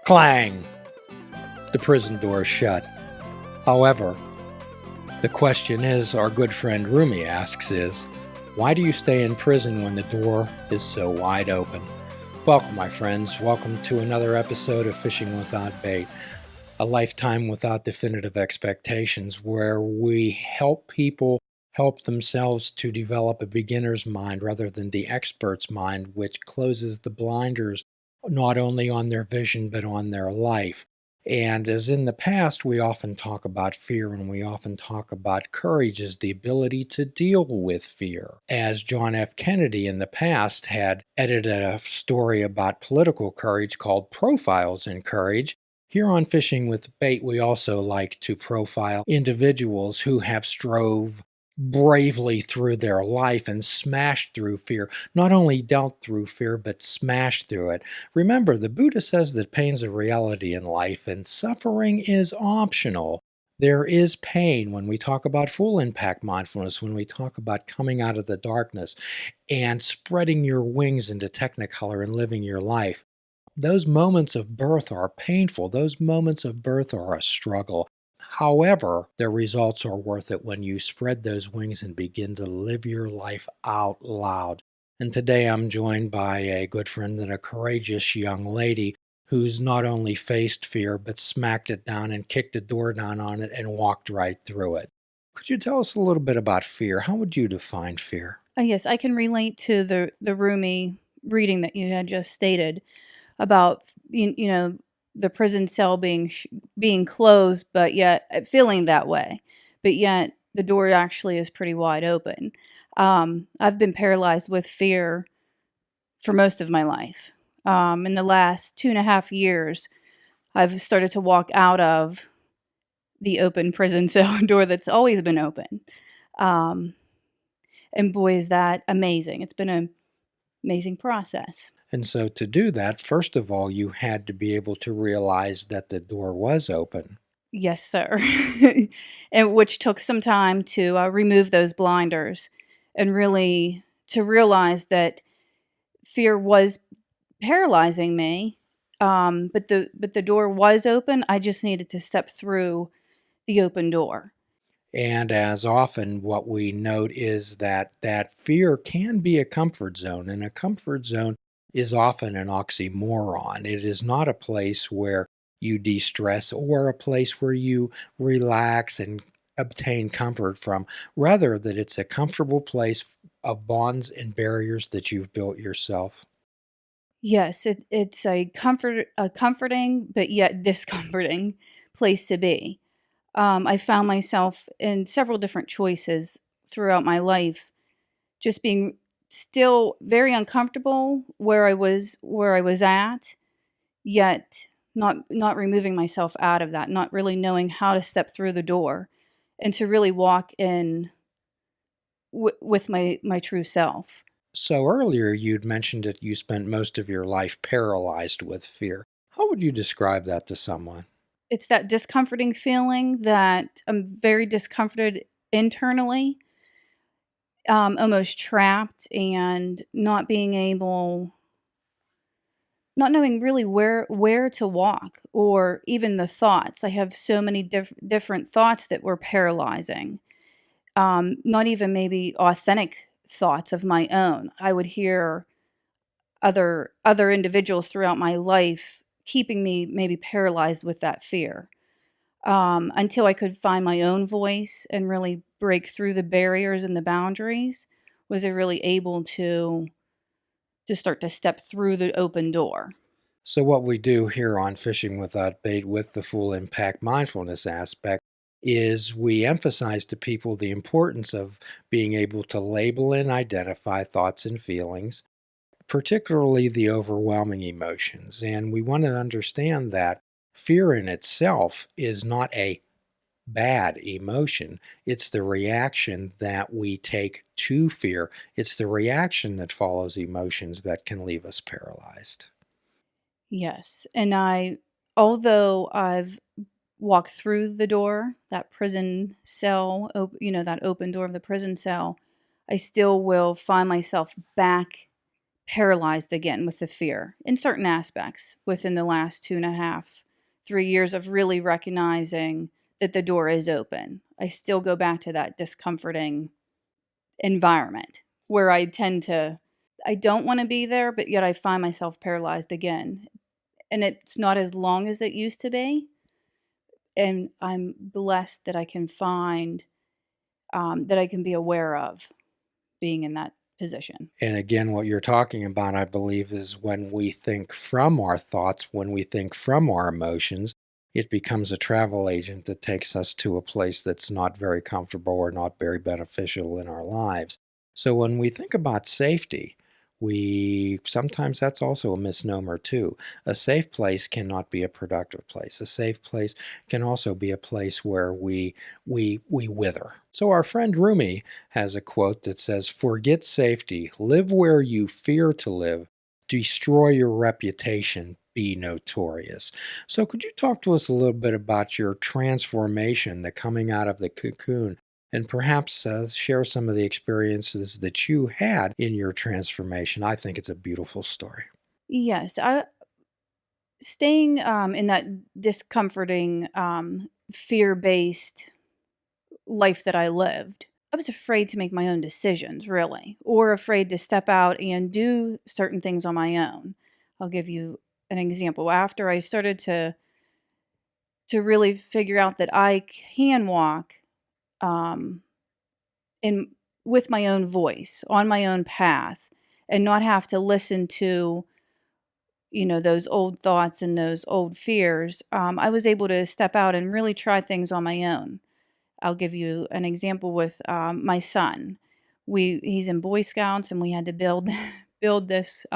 Clang! The prison door shut. However, the question our good friend Rumi asks is, why do you stay in prison when the door is so wide open? Welcome, my friends. Welcome to another episode of Fishing Without Bait, a lifetime without definitive expectations, where we help people help themselves to develop a beginner's mind rather than the expert's mind, which closes the blinders not only on their vision but on their life. And as in the past, we often talk about fear and we often talk about courage as the ability to deal with fear. As John F. Kennedy in the past had edited a story about political courage called Profiles in Courage, here on Fishing with Bait, we also like to profile individuals who have strove bravely through their life and smashed through fear, not only dealt through fear, but smashed through it. Remember, the Buddha says that pain's a reality in life and suffering is optional. There is pain when we talk about full impact mindfulness, when we talk about coming out of the darkness and spreading your wings into technicolor and living your life. Those moments of birth are painful. Those moments of birth are a struggle. However, the results are worth it when you spread those wings and begin to live your life out loud. And today I'm joined by a good friend and a courageous young lady who's not only faced fear, but smacked it down and kicked the door down on it and walked right through it. Could you tell us a little bit about fear? How would you define fear? Yes, I can relate to the Rumi reading that you had just stated about the prison cell being closed, but yet feeling that way, but yet the door actually is pretty wide open. I've been paralyzed with fear for most of my life. In the last 2.5 years, I've started to walk out of the open prison cell door that's always been open. Um, and boy, is that amazing. It's been an amazing process. And so to do that, first of all, you had to be able to realize that the door was open. Yes, sir. And which took some time to remove those blinders and really to realize that fear was paralyzing me. But the door was open. I just needed to step through the open door. And as often, what we note is that fear can be a comfort zone, and a comfort zone is often an oxymoron. It is not a place where you de-stress or a place where you relax and obtain comfort from. Rather, that it's a comfortable place of bonds and barriers that you've built yourself. Yes, it's a comforting but yet discomforting place to be. I found myself in several different choices throughout my life, just being still very uncomfortable where I was at, yet not removing myself out of that, not really knowing how to step through the door and to really walk in with my true self. So earlier you'd mentioned that you spent most of your life paralyzed with fear. How would you describe that to someone? It's that discomforting feeling that I'm very discomforted internally, almost trapped and not knowing really where to walk, or even the thoughts. I have so many different thoughts that were paralyzing. Not even maybe authentic thoughts of my own. I would hear other individuals throughout my life keeping me maybe paralyzed with that fear. Until I could find my own voice and really break through the barriers and the boundaries, was I really able to start to step through the open door. So, what we do here on Fishing Without Bait with the full impact mindfulness aspect is we emphasize to people the importance of being able to label and identify thoughts and feelings, particularly the overwhelming emotions. And we want to understand that fear in itself is not a bad emotion. It's the reaction that we take to fear. It's the reaction that follows emotions that can leave us paralyzed. Yes, and although I've walked through the door, that prison cell, that open door of the prison cell, I still will find myself back paralyzed again with the fear in certain aspects within the last 2.5, 3 years of really recognizing that the door is open. I still go back to that discomforting environment where I don't want to be there, but yet I find myself paralyzed again. And it's not as long as it used to be. And I'm blessed that I can find, that I can be aware of being in that position. And again, what you're talking about, I believe, is when we think from our thoughts, when we think from our emotions, it becomes a travel agent that takes us to a place that's not very comfortable or not very beneficial in our lives. So when we think about safety, we sometimes that's also a misnomer too. A safe place cannot be a productive place. A safe place can also be a place where we wither. So our friend Rumi has a quote that says, "Forget safety, live where you fear to live, destroy your reputation, be notorious." So, could you talk to us a little bit about your transformation, the coming out of the cocoon, and perhaps share some of the experiences that you had in your transformation? I think it's a beautiful story. Yes, I staying in that discomforting, fear-based life that I lived. I was afraid to make my own decisions, really, or afraid to step out and do certain things on my own. I'll give you an example. After I started to really figure out that I can walk um, in with my own voice on my own path and not have to listen to those old thoughts and those old fears. I was able to step out and really try things on my own. I'll give you an example with my son. He's in Boy Scouts, and we had to build build this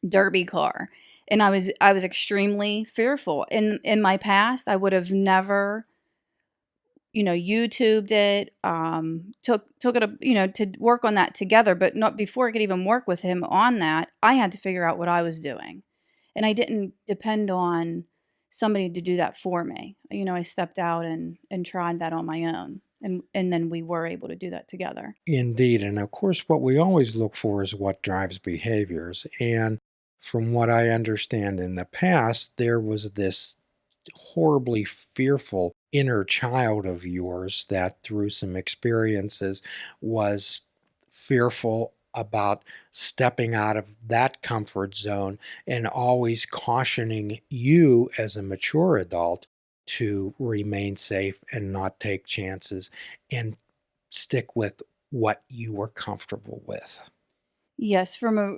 derby car, and I was extremely fearful. In my past, I would have never YouTubed it, took it, to work on that together, but not before I could even work with him on that. I had to figure out what I was doing, and I didn't depend on somebody to do that for me. I stepped out and tried that on my own, and then we were able to do that together. Indeed. And of course, what we always look for is what drives behaviors. And from what I understand in the past, there was this horribly fearful inner child of yours that through some experiences was fearful about stepping out of that comfort zone and always cautioning you as a mature adult to remain safe and not take chances and stick with what you were comfortable with. Yes, from a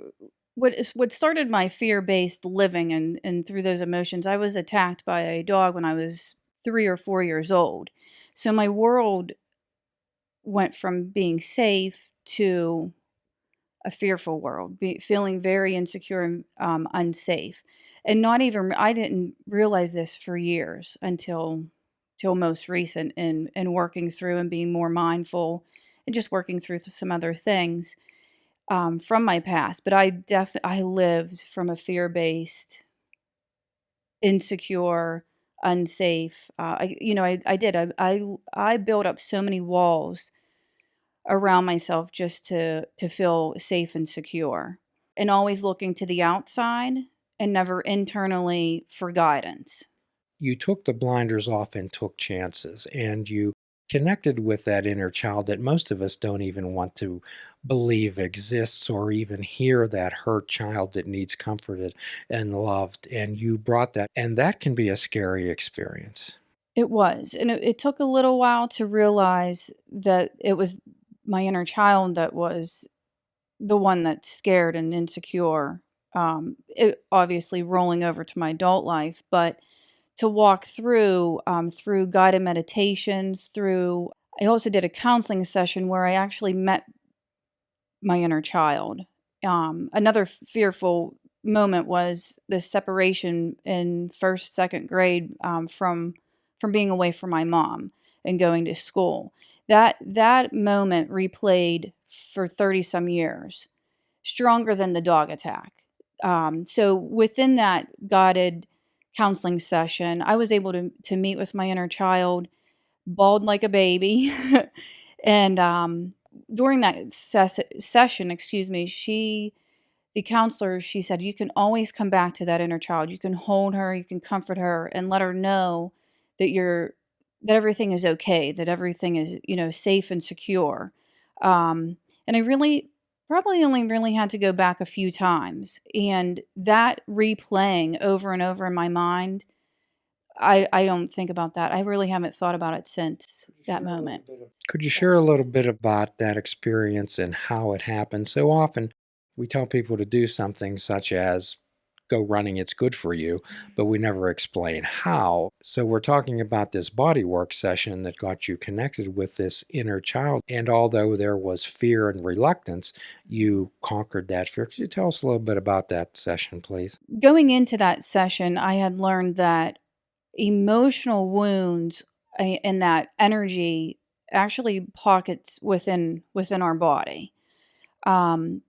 what started my fear-based living and through those emotions, I was attacked by a dog when I was 3 or 4 years old. So my world went from being safe to a fearful world, feeling very insecure and unsafe. And not even I didn't realize this for years until till most recent in working through and being more mindful and just working through some other things from my past, but I lived from a fear-based, insecure, unsafe. I did. I built up so many walls around myself just to feel safe and secure, and always looking to the outside and never internally for guidance. You took the blinders off and took chances, and you connected with that inner child that most of us don't even want to believe exists or even hear that hurt child that needs comforted and loved. And you brought that, and that can be a scary experience. It was, and it took a little while to realize that it was my inner child that was the one that's scared and insecure, it obviously rolling over to my adult life, but to walk through guided meditations, through I also did a counseling session where I actually met my inner child. Another fearful moment was the separation in first, second grade, from being away from my mom and going to school. That moment replayed for 30 some years, stronger than the dog attack. So within that guided counseling session, I was able to meet with my inner child, bawled like a baby, and during that session, excuse me, she the counselor, she said, you can always come back to that inner child. You can hold her, you can comfort her, and let her know that that everything is okay, that everything is, safe and secure. And I really probably only really had to go back a few times. And that replaying over and over in my mind, I don't think about that. I really haven't thought about it since that moment. Could you share a little bit about that experience and how it happened? So often we tell people to do something such as go running, it's good for you, but we never explain how. So we're talking about this body work session that got you connected with this inner child. And although there was fear and reluctance, you conquered that fear. Could you tell us a little bit about that session, please? Going into that session, I had learned that emotional wounds and that energy actually pockets within our body. Um,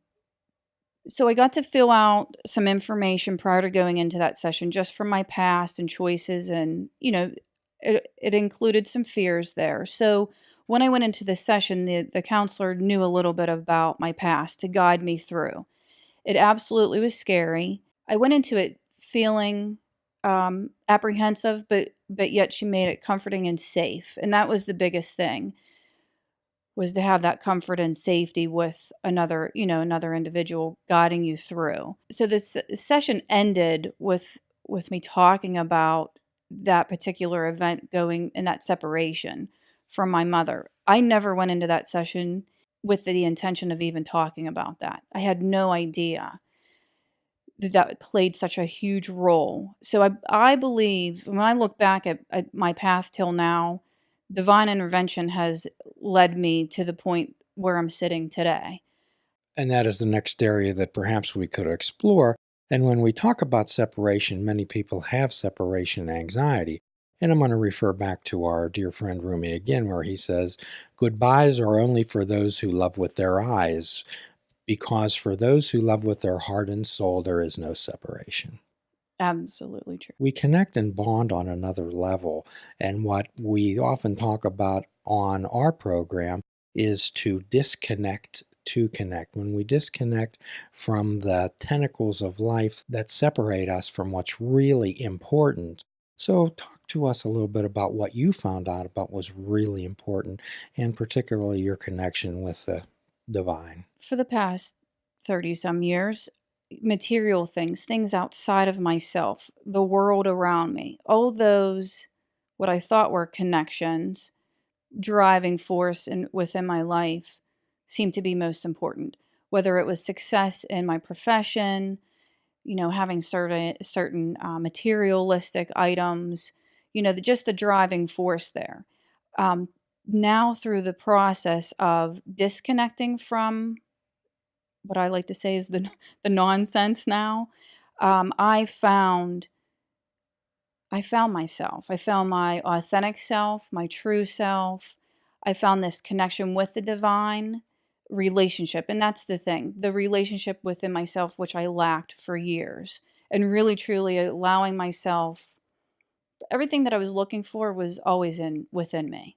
so I got to fill out some information prior to going into that session, just from my past and choices, and it included some fears there. So when I went into the session, the counselor knew a little bit about my past to guide me through. It absolutely was scary. I went into it feeling apprehensive, but yet she made it comforting and safe, and that was the biggest thing, was to have that comfort and safety with another individual guiding you through. So this session ended with me talking about that particular event, going in that separation from my mother. I never went into that session with the intention of even talking about that. I had no idea that played such a huge role. So I believe when I look back at my path till now, divine intervention has led me to the point where I'm sitting today. And that is the next area that perhaps we could explore. And when we talk about separation, many people have separation anxiety. And I'm going to refer back to our dear friend Rumi again, where he says, goodbyes are only for those who love with their eyes, because for those who love with their heart and soul, there is no separation. Absolutely true. We connect and bond on another level. And what we often talk about on our program is to disconnect to connect. When we disconnect from the tentacles of life that separate us from what's really important. So, talk to us a little bit about what you found out about was really important, and particularly your connection with the divine. For the past 30 some years, material things outside of myself, the world around me, all those what I thought were connections, driving force within my life seemed to be most important. Whether it was success in my profession, having certain materialistic items, just the driving force there. Um, Now, through the process of disconnecting from what I like to say is the nonsense now, um, I found I found myself. I found my authentic self, my true self. I found this connection with the divine relationship. And that's the thing, the relationship within myself, which I lacked for years. And really, truly allowing myself, everything that I was looking for was always within me.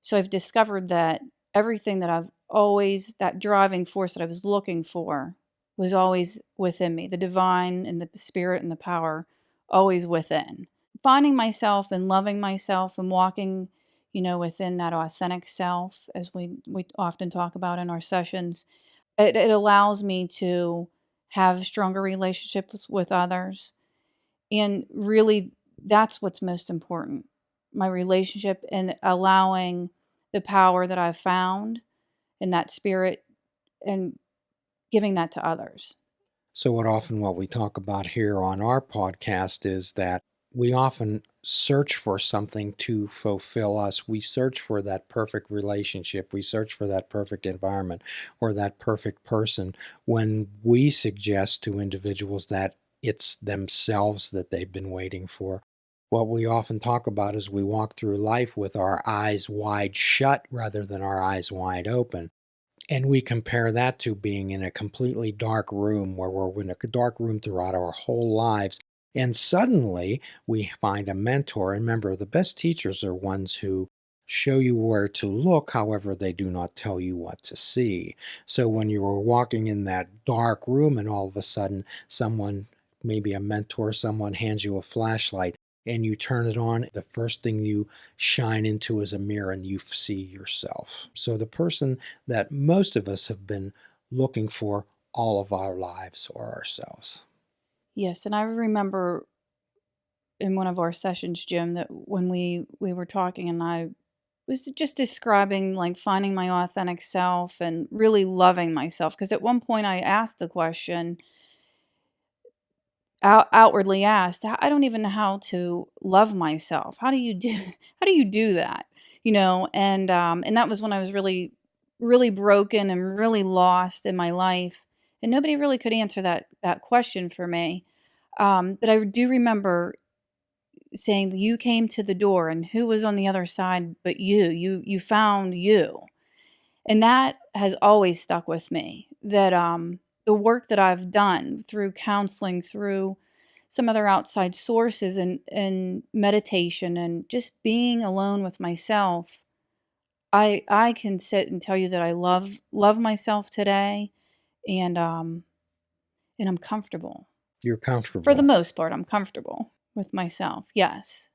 So I've discovered that everything that driving force that I was looking for was always within me. The divine and the spirit and the power always within. Finding myself and loving myself and walking, within that authentic self, as we often talk about in our sessions, it allows me to have stronger relationships with others. And really, that's what's most important, my relationship, and allowing the power that I've found in that spirit and giving that to others. So, what we talk about here on our podcast is that we often search for something to fulfill us. We search for that perfect relationship. We search for that perfect environment or that perfect person when we suggest to individuals that it's themselves that they've been waiting for. What we often talk about is we walk through life with our eyes wide shut rather than our eyes wide open. And we compare that to being in a completely dark room where we're in a dark room throughout our whole lives. And suddenly we find a mentor. And remember, the best teachers are ones who show you where to look, however, they do not tell you what to see. So when you were walking in that dark room and all of a sudden someone, maybe a mentor, someone hands you a flashlight and you turn it on, the first thing you shine into is a mirror and you see yourself. So the person that most of us have been looking for all of our lives or ourselves. Yes, and I remember in one of our sessions, Jim, that when we were talking and I was just describing like finding my authentic self and really loving myself, because at one point I asked the question, outwardly asked, I don't even know how to love myself. How do you do how do you do that? And that was when I was really really broken and really lost in my life, and nobody really could answer that question for me. But I do remember saying, you came to the door and who was on the other side but you found you. And that has always stuck with me, that the work that I've done through counseling, through some other outside sources, and meditation, and just being alone with myself, I can sit and tell you that I love myself today, and I'm comfortable. You're For the comfortable. most part, I'm comfortable with myself. Yes.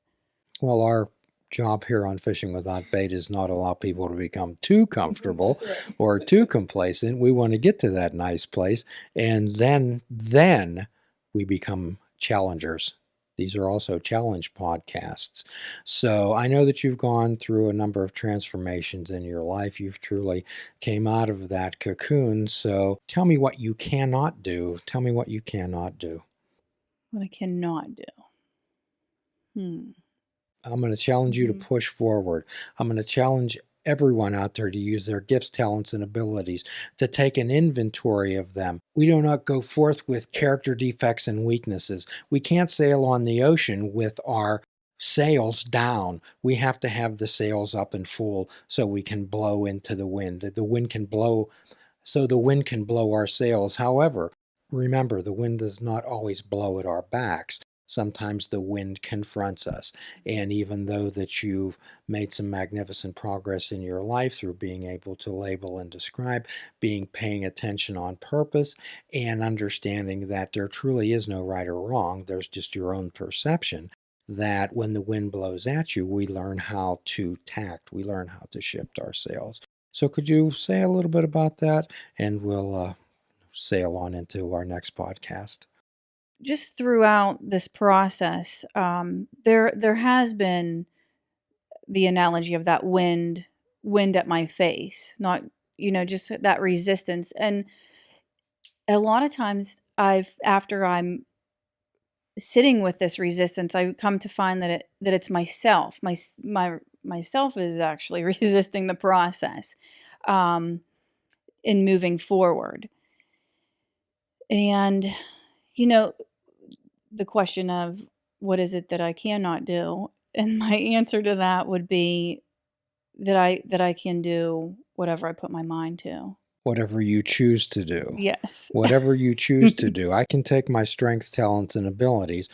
Well, our job here on Fishing Without Bait is not allow people to become too comfortable That's right. or too complacent. We want to get to that nice place, and then we become challengers. These are also challenge podcasts. So I know that you've gone through a number of transformations in your life. You've truly came out of that cocoon. So tell me what you cannot do. Tell me what you cannot do. What I cannot do. Hmm. I'm going to challenge you to Mhm. push forward. I'm going to challenge everyone out there to use their gifts, talents, and abilities, to take an inventory of them. We do not go forth with character defects and weaknesses. We can't sail on the ocean with our sails down. We have to have the sails up and full so we can blow into the wind. The wind can blow our sails. However, remember, the wind does not always blow at our backs. Sometimes the wind confronts us. And even though that you've made some magnificent progress in your life through being able to label and describe, paying attention on purpose, and understanding that there truly is no right or wrong, there's just your own perception, that when the wind blows at you, we learn how to tact, we learn how to shift our sails. So could you say a little bit about that? And we'll sail on into our next podcast. Just throughout this process, there has been the analogy of that wind at my face, not, just that resistance. And a lot of times, after I'm sitting with this resistance, I come to find that it's myself. Myself is actually resisting the process, um, in moving forward. And you know, the question of what is it that I cannot do? And my answer to that would be that I can do whatever I put my mind to. Whatever you choose to do. Yes. Whatever you choose to do. I can take my strengths, talents, and abilities.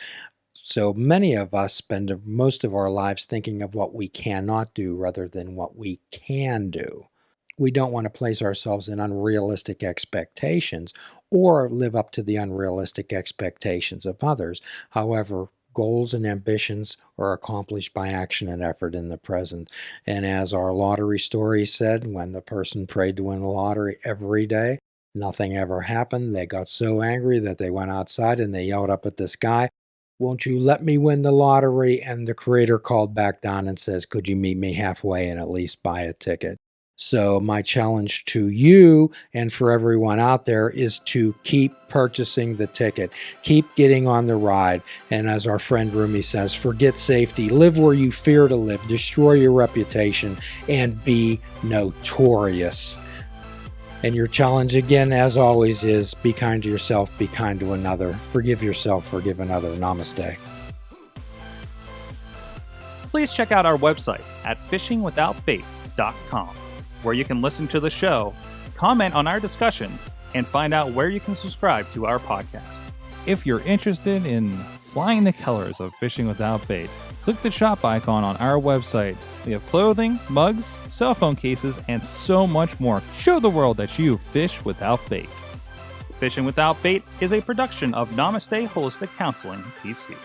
So many of us spend most of our lives thinking of what we cannot do rather than what we can do. We don't want to place ourselves in unrealistic expectations or live up to the unrealistic expectations of others. However, goals and ambitions are accomplished by action and effort in the present. And as our lottery story said, when the person prayed to win the lottery every day, nothing ever happened. They got so angry that they went outside and they yelled up at the sky, "Won't you let me win the lottery?" And the creator called back down and says, "Could you meet me halfway and at least buy a ticket?" So my challenge to you and for everyone out there is to keep purchasing the ticket, keep getting on the ride. And as our friend Rumi says, forget safety, live where you fear to live, destroy your reputation, and be notorious. And your challenge again, as always, is be kind to yourself, be kind to another, forgive yourself, forgive another. Namaste. Please check out our website at fishingwithoutbait.com, where you can listen to the show, comment on our discussions, and find out where you can subscribe to our podcast. If you're interested in flying the colors of Fishing Without Bait, click the shop icon on our website We have clothing, mugs, cell phone cases, and so much more. Show the world that you fish without bait. Fishing Without Bait is a production of Namaste Holistic Counseling, PC.